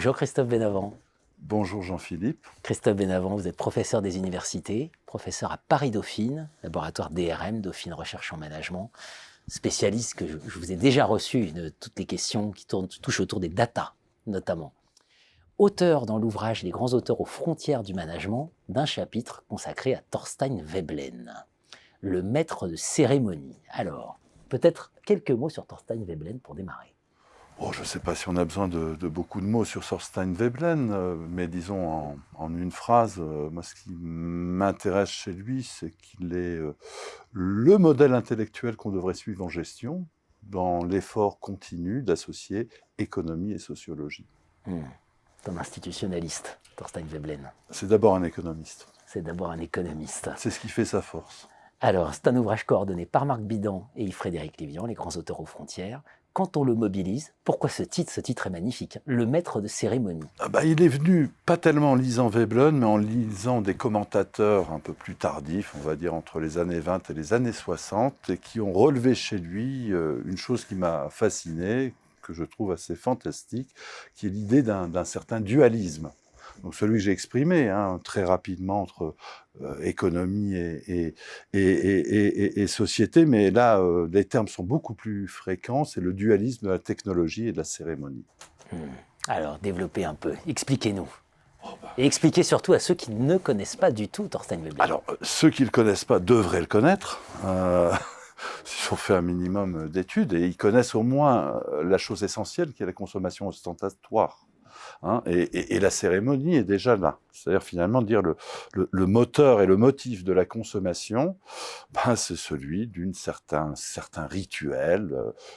Bonjour Christophe Benavent. Bonjour Jean-Philippe. Christophe Benavent, vous êtes professeur des universités, professeur à Paris-Dauphine, laboratoire DRM, Dauphine Recherche en Management, spécialiste que je vous ai déjà reçu de toutes les questions qui touchent autour des data, notamment. Auteur dans l'ouvrage Les grands auteurs aux frontières du management, d'un chapitre consacré à Thorstein Veblen, le maître de cérémonie. Alors, peut-être quelques mots sur Thorstein Veblen pour démarrer. Oh, je ne sais pas si on a besoin de beaucoup de mots sur Thorstein Veblen, mais disons en une phrase, moi ce qui m'intéresse chez lui, c'est qu'il est le modèle intellectuel qu'on devrait suivre en gestion, dans l'effort continu d'associer économie et sociologie. C'est un institutionnaliste, Thorstein Veblen. C'est d'abord un économiste. C'est d'abord un économiste. C'est ce qui fait sa force. Alors, c'est un ouvrage coordonné par Marc Bidan et Yves-Frédéric Lévian, Les grands auteurs aux frontières. Quand on le mobilise, pourquoi ce titre? Ce titre est magnifique, le maître de cérémonie. Il est venu, pas tellement en lisant Veblen, mais en lisant des commentateurs un peu plus tardifs, on va dire entre les années 20 et les années 60, et qui ont relevé chez lui une chose qui m'a fasciné, que je trouve assez fantastique, qui est l'idée d'un certain dualisme. Donc celui que j'ai exprimé très rapidement entre économie et société, mais là, les termes sont beaucoup plus fréquents, c'est le dualisme de la technologie et de la cérémonie. Alors, développez un peu, expliquez-nous. Et expliquez surtout à ceux qui ne connaissent pas du tout Thorstein Veblen. Alors, ceux qui ne le connaissent pas devraient le connaître. Ils ont fait un minimum d'études et ils connaissent au moins la chose essentielle qui est la consommation ostentatoire. Et la cérémonie est déjà là. C'est-à-dire finalement dire le moteur et le motif de la consommation, c'est celui d'un certain rituel,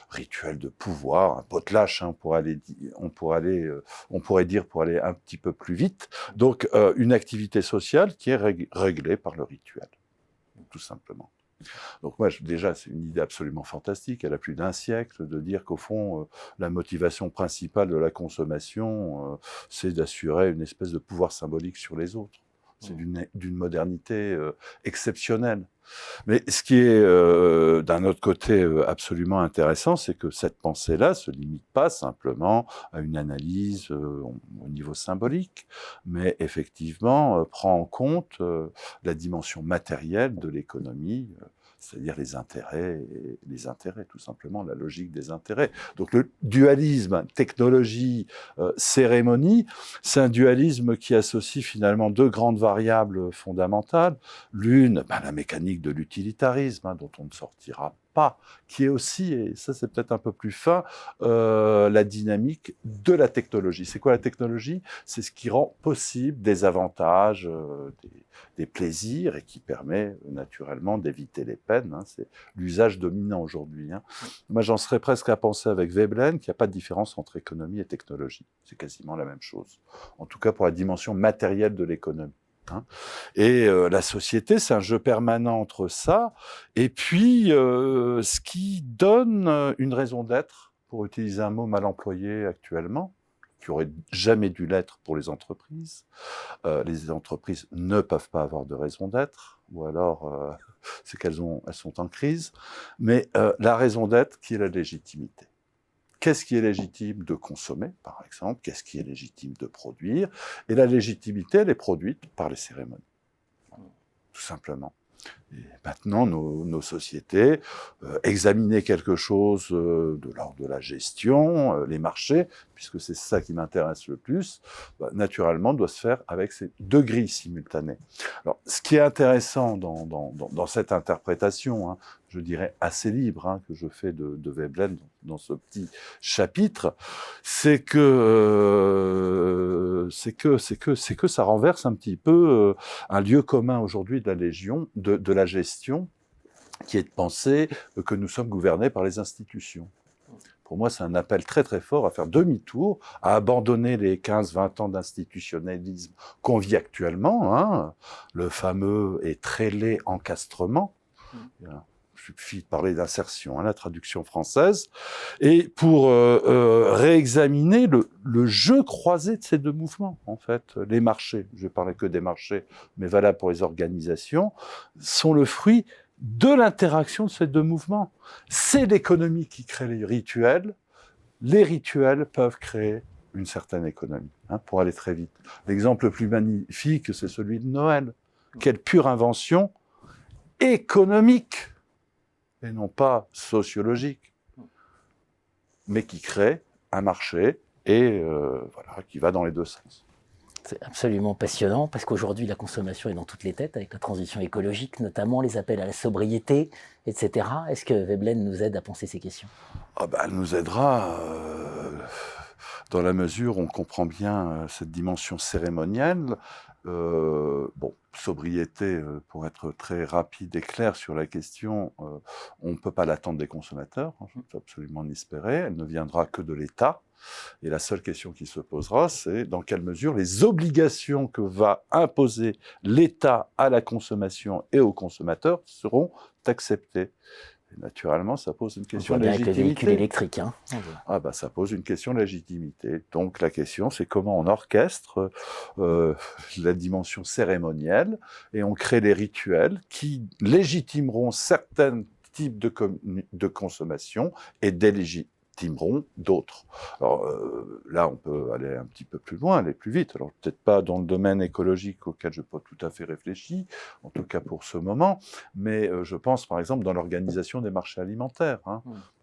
rituel de pouvoir, un potlatch, on pourrait dire pour aller un petit peu plus vite. Donc une activité sociale qui est réglée par le rituel, tout simplement. Donc moi, déjà, c'est une idée absolument fantastique. Elle a plus d'un siècle de dire qu'au fond, la motivation principale de la consommation, c'est d'assurer une espèce de pouvoir symbolique sur les autres. C'est d'une modernité exceptionnelle. Mais ce qui est d'un autre côté absolument intéressant, c'est que cette pensée-là ne se limite pas simplement à une analyse au niveau symbolique, mais effectivement prend en compte la dimension matérielle de l'économie, c'est-à-dire les intérêts, tout simplement, la logique des intérêts. Donc le dualisme technologie-cérémonie, c'est un dualisme qui associe finalement deux grandes variables fondamentales. L'une, la mécanique de l'utilitarisme, dont on ne sortira pas, qui est aussi, et ça c'est peut-être un peu plus fin, la dynamique de la technologie. C'est quoi la technologie? C'est ce qui rend possible des avantages, des plaisirs, et qui permet naturellement d'éviter les peines. C'est l'usage dominant aujourd'hui. Moi j'en serais presque à penser avec Veblen qu'il n'y a pas de différence entre économie et technologie. C'est quasiment la même chose. En tout cas pour la dimension matérielle de l'économie. Et la société, c'est un jeu permanent entre ça et puis ce qui donne une raison d'être, pour utiliser un mot mal employé actuellement, qui aurait jamais dû l'être pour les entreprises. Les entreprises ne peuvent pas avoir de raison d'être, ou alors c'est elles sont en crise, mais la raison d'être qui est la légitimité. Qu'est-ce qui est légitime de consommer, par exemple? Qu'est-ce qui est légitime de produire? Et la légitimité, elle est produite par les cérémonies, tout simplement. Et maintenant, nos sociétés, examiner quelque chose de l'ordre de la gestion, les marchés, puisque c'est ça qui m'intéresse le plus, naturellement, doit se faire avec ces deux grilles simultanées. Alors, ce qui est intéressant dans cette interprétation, je dirais assez libre, que je fais de Veblen dans ce petit chapitre, c'est que ça renverse un petit peu un lieu commun aujourd'hui de la gestion, qui est de penser que nous sommes gouvernés par les institutions. Pour moi, c'est un appel très très fort à faire demi-tour, à abandonner les 15-20 ans d'institutionnalisme qu'on vit actuellement, le fameux et très laid encastrement. Il suffit de parler d'insertion, la traduction française, et pour réexaminer le jeu croisé de ces deux mouvements, en fait. Les marchés, je ne parlais que des marchés, mais valable pour les organisations, sont le fruit de l'interaction de ces deux mouvements. C'est l'économie qui crée les rituels peuvent créer une certaine économie, pour aller très vite. L'exemple le plus magnifique, c'est celui de Noël. Quelle pure invention économique, et non pas sociologique, mais qui crée un marché et qui va dans les deux sens. C'est absolument passionnant parce qu'aujourd'hui, la consommation est dans toutes les têtes avec la transition écologique, notamment les appels à la sobriété, etc. Est-ce que Veblen nous aide à penser ces questions? Elle nous aidera dans la mesure où on comprend bien cette dimension cérémonielle. Sobriété, pour être très rapide et clair sur la question, on ne peut pas l'attendre des consommateurs, c'est absolument inespéré, elle ne viendra que de l'État. Et la seule question qui se posera, c'est dans quelle mesure les obligations que va imposer l'État à la consommation et aux consommateurs seront acceptées. Et naturellement, ça pose une question de légitimité. Avec le véhicule électrique. Ça pose une question de légitimité. Donc la question, c'est comment on orchestre la dimension cérémonielle et on crée des rituels qui légitimeront certains types de consommation et délégitimeront d'autres. Alors là, on peut aller un petit peu plus loin, aller plus vite. Alors peut-être pas dans le domaine écologique auquel je n'ai pas tout à fait réfléchi, en tout cas pour ce moment, mais je pense par exemple dans l'organisation des marchés alimentaires.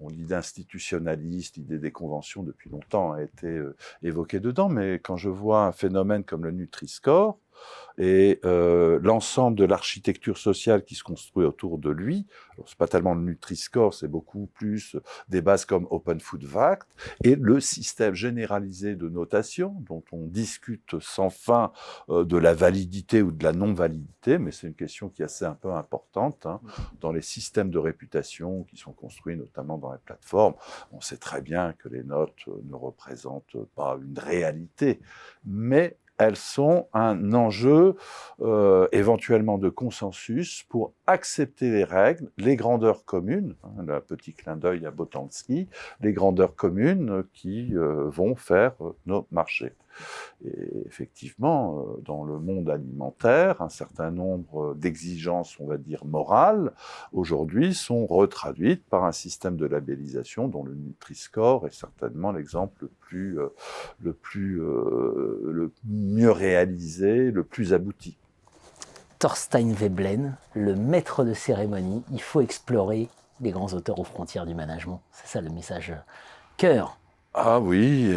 L'idée institutionnaliste, l'idée des conventions depuis longtemps a été évoquée dedans, mais quand je vois un phénomène comme le Nutri-Score, et l'ensemble de l'architecture sociale qui se construit autour de lui, c'est pas tellement le Nutri-Score, c'est beaucoup plus des bases comme Open Food Fact et le système généralisé de notation dont on discute sans fin de la validité ou de la non-validité, mais c'est une question qui est assez un peu importante dans les systèmes de réputation qui sont construits notamment dans les plateformes. On sait très bien que les notes ne représentent pas une réalité, mais elles sont un enjeu éventuellement de consensus pour accepter les règles, les grandeurs communes, un petit clin d'œil à Boltanski, les grandeurs communes qui vont faire nos marchés. Et effectivement, dans le monde alimentaire, un certain nombre d'exigences, on va dire morales, aujourd'hui sont retraduites par un système de labellisation dont le Nutri-Score est certainement l'exemple le mieux réalisé, le plus abouti. Thorstein Veblen, le maître de cérémonie, il faut explorer les grands auteurs aux frontières du management. C'est ça le message cœur. Ah oui,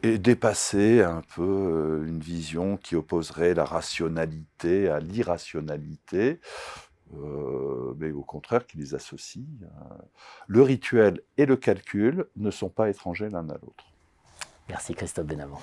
et dépasser un peu une vision qui opposerait la rationalité à l'irrationalité, mais au contraire qui les associe. Le rituel et le calcul ne sont pas étrangers l'un à l'autre. Merci Christophe Benavent.